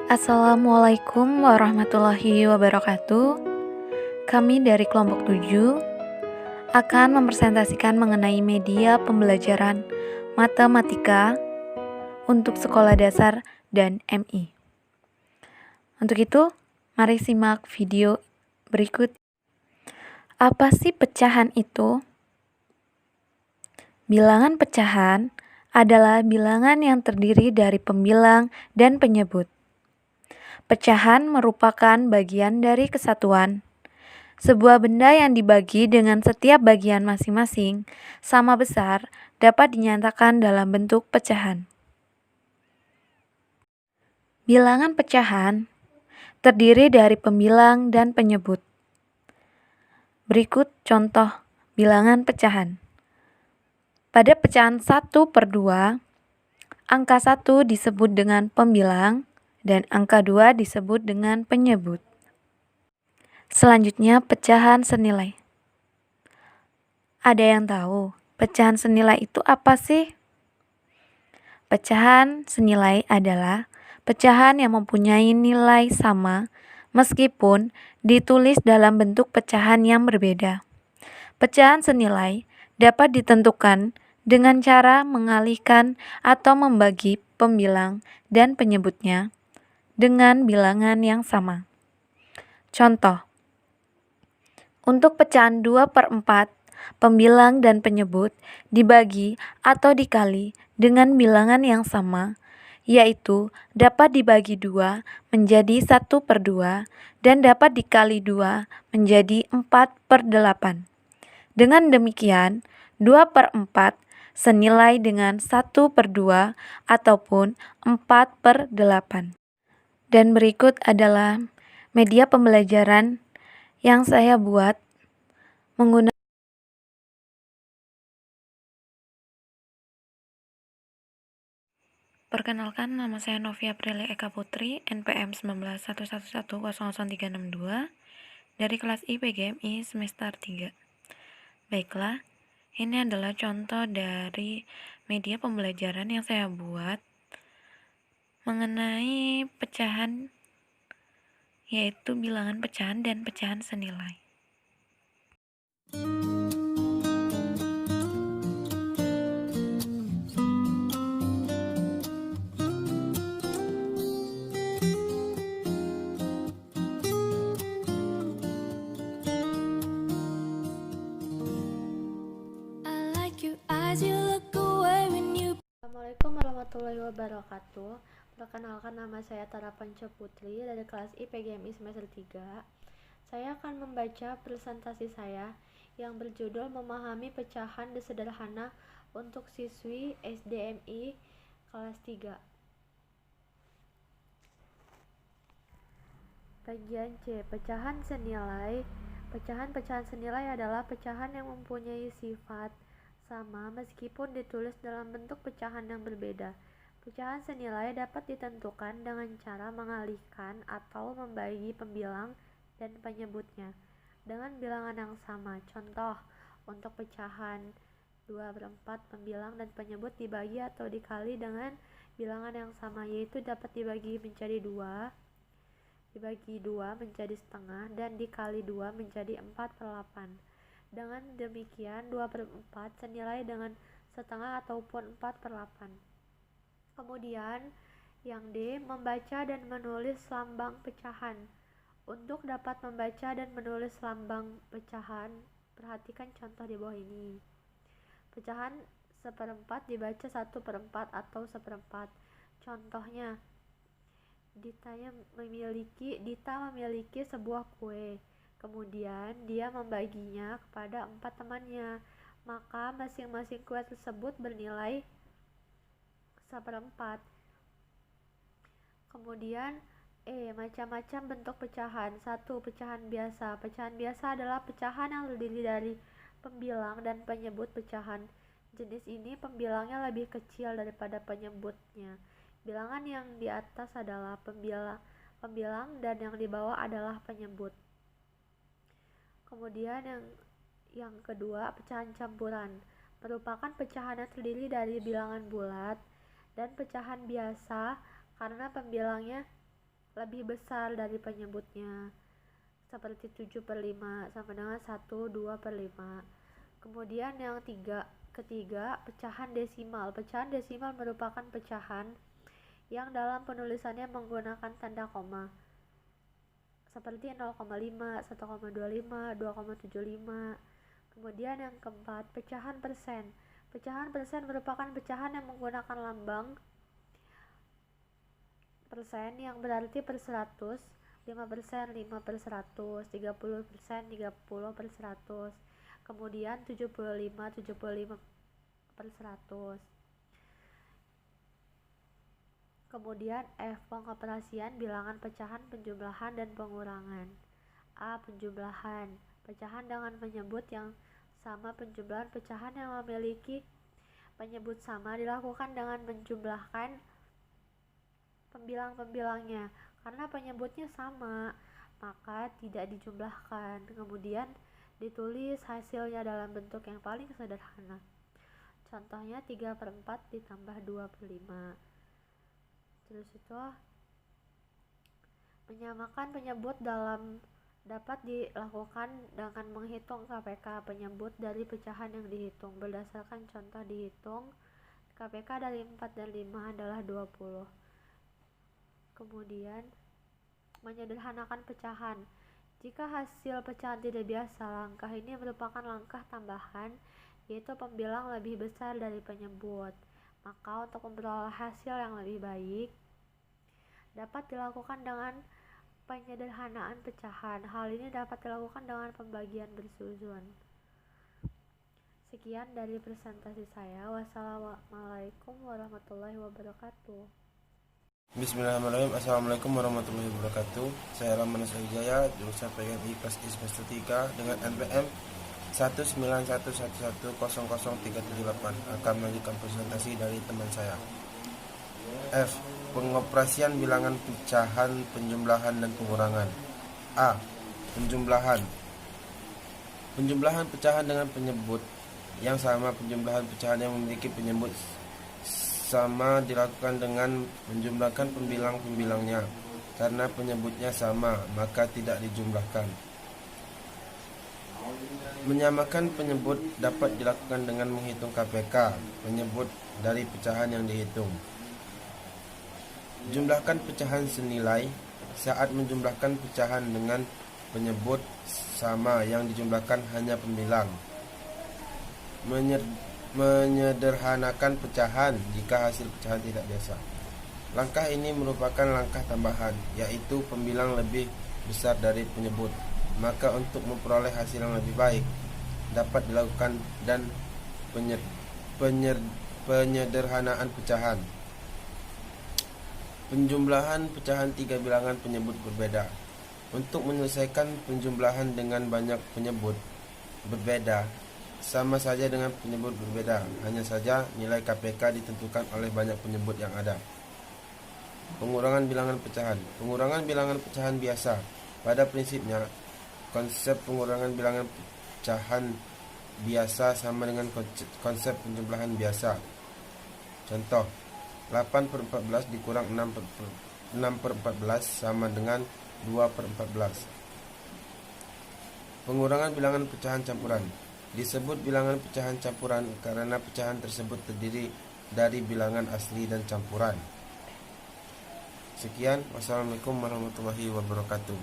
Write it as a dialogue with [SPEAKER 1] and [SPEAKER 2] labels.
[SPEAKER 1] Assalamualaikum warahmatullahi wabarakatuh. Kami dari kelompok 7 akan mempresentasikan mengenai media pembelajaran matematika untuk sekolah dasar dan MI. Untuk itu, mari simak video berikut. Apa sih pecahan itu? Bilangan pecahan adalah bilangan yang terdiri dari pembilang dan penyebut. Pecahan merupakan bagian dari kesatuan. Sebuah benda yang dibagi dengan setiap bagian masing-masing sama besar dapat dinyatakan dalam bentuk pecahan. Bilangan pecahan terdiri dari pembilang dan penyebut. Berikut contoh bilangan pecahan. Pada pecahan 1/2, angka 1 disebut dengan pembilang dan angka 2 disebut dengan penyebut. Selanjutnya, pecahan senilai. Ada yang tahu pecahan senilai itu apa sih? Pecahan senilai adalah pecahan yang mempunyai nilai sama meskipun ditulis dalam bentuk pecahan yang berbeda. Pecahan senilai dapat ditentukan dengan cara mengalihkan atau membagi pembilang dan penyebutnya dengan bilangan yang sama. Contoh, untuk pecahan 2/4, pembilang dan penyebut dibagi atau dikali dengan bilangan yang sama, yaitu dapat dibagi 2 menjadi 1/2 dan dapat dikali 2 menjadi 4/8. Dengan demikian, 2/4 senilai dengan 1/2 ataupun 4/8. Dan berikut adalah media pembelajaran yang saya buat menggunakan. Perkenalkan, nama saya Novia Aprilia Eka Putri, NPM 191111000362 dari kelas IPGMI semester 3. Baiklah, ini adalah contoh dari media pembelajaran yang saya buat mengenai pecahan, yaitu bilangan pecahan dan pecahan senilai.
[SPEAKER 2] Assalamualaikum warahmatullahi wabarakatuh. Perkenalkan, nama saya Tara Panca Putri dari kelas IPGMI semester 3. Saya akan membaca presentasi saya yang berjudul Memahami Pecahan Sederhana untuk Siswi SDMI kelas 3. Bagian C, pecahan senilai. Pecahan-pecahan senilai adalah pecahan yang mempunyai sifat sama meskipun ditulis dalam bentuk pecahan yang berbeda. Pecahan senilai dapat ditentukan dengan cara mengalihkan atau membagi pembilang dan penyebutnya dengan bilangan yang sama. Contoh, untuk pecahan 2/4, pembilang dan penyebut dibagi atau dikali dengan bilangan yang sama, yaitu dapat dibagi menjadi 2, dibagi 2 menjadi setengah, dan dikali 2 menjadi 4/8. Dengan demikian, 2/4 senilai dengan setengah ataupun 4/8. Kemudian, yang D, membaca dan menulis lambang pecahan. Untuk dapat membaca dan menulis lambang pecahan, perhatikan contoh di bawah ini. Pecahan 1/4 dibaca 1/4 atau 1/4. Contohnya, Dita memiliki sebuah kue. Kemudian dia membaginya kepada 4 temannya, maka masing-masing kue tersebut bernilai 1/4. Kemudian macam-macam bentuk pecahan. 1. Pecahan biasa. Pecahan biasa adalah pecahan yang terdiri dari pembilang dan penyebut pecahan. Jenis ini pembilangnya lebih kecil daripada penyebutnya. Bilangan yang di atas adalah pembilang dan yang di bawah adalah penyebut. Kemudian yang kedua, pecahan campuran merupakan pecahan yang terdiri dari bilangan bulat dan pecahan biasa karena pembilangnya lebih besar dari penyebutnya, seperti 7/5 sama dengan 1/2/5. Kemudian yang ketiga, pecahan desimal. Pecahan desimal merupakan pecahan yang dalam penulisannya menggunakan tanda koma, seperti 0,5, 1,25, 2,75. Kemudian yang keempat, pecahan persen. Pecahan persen merupakan pecahan yang menggunakan lambang persen yang berarti per 100, 5%, 5/100, 30%, 30/100. Kemudian 75, 75/100. Kemudian F, pengoperasian bilangan pecahan, penjumlahan dan pengurangan. A, penjumlahan. Pecahan dengan penyebut yang sama. Penjumlahan pecahan yang memiliki penyebut sama dilakukan dengan menjumlahkan pembilang-pembilangnya. Karena penyebutnya sama, maka tidak dijumlahkan. Kemudian ditulis hasilnya dalam bentuk yang paling sederhana. Contohnya 3/4 ditambah 2/5. Terus itu menyamakan penyebut dapat dilakukan dengan menghitung KPK penyebut dari pecahan yang dihitung. Berdasarkan contoh dihitung, KPK dari 4 dan 5 adalah 20. Kemudian menyederhanakan pecahan. Jika hasil pecahan tidak biasa, langkah ini merupakan langkah tambahan, yaitu pembilang lebih besar dari penyebut. Maka untuk memperoleh hasil yang lebih baik dapat dilakukan dengan penyederhanaan pecahan. Hal ini dapat dilakukan dengan pembagian bersusun. Sekian dari presentasi saya. Wassalamualaikum warahmatullahi wabarakatuh.
[SPEAKER 3] Bismillahirrahmanirrahim. Assalamualaikum warahmatullahi wabarakatuh. Saya Ramanas Wijaya, jurusan PGMI kelas I semester 3 dengan NPM 19111000378 akan melanjutkan presentasi dari teman saya. F. Pengoperasian bilangan pecahan, penjumlahan dan pengurangan. A. Penjumlahan. Penjumlahan pecahan dengan penyebut yang sama. Penjumlahan pecahan yang memiliki penyebut sama dilakukan dengan menjumlahkan pembilang-pembilangnya. Karena penyebutnya sama, maka tidak dijumlahkan. Menyamakan penyebut dapat dilakukan dengan menghitung KPK penyebut dari pecahan yang dihitung. Jumlahkan pecahan senilai. Saat menjumlahkan pecahan dengan penyebut sama, yang dijumlahkan hanya pembilang. Menyederhanakan pecahan jika hasil pecahan tidak biasa. Langkah ini merupakan langkah tambahan, yaitu pembilang lebih besar dari penyebut. Maka untuk memperoleh hasil yang lebih baik dapat dilakukan dan penyederhanaan pecahan. Penjumlahan pecahan 3 bilangan penyebut berbeda. Untuk menyelesaikan penjumlahan dengan banyak penyebut berbeda, sama saja dengan penyebut berbeda, hanya saja nilai KPK ditentukan oleh banyak penyebut yang ada. Pengurangan bilangan pecahan. Pengurangan bilangan pecahan biasa. Pada prinsipnya, konsep pengurangan bilangan pecahan biasa sama dengan konsep penjumlahan biasa. Contoh, 8/14 dikurang 6/14 sama dengan 2/14. Pengurangan bilangan pecahan campuran. Disebut bilangan pecahan campuran karena pecahan tersebut terdiri dari bilangan asli dan campuran. Sekian, wassalamualaikum warahmatullahi wabarakatuh.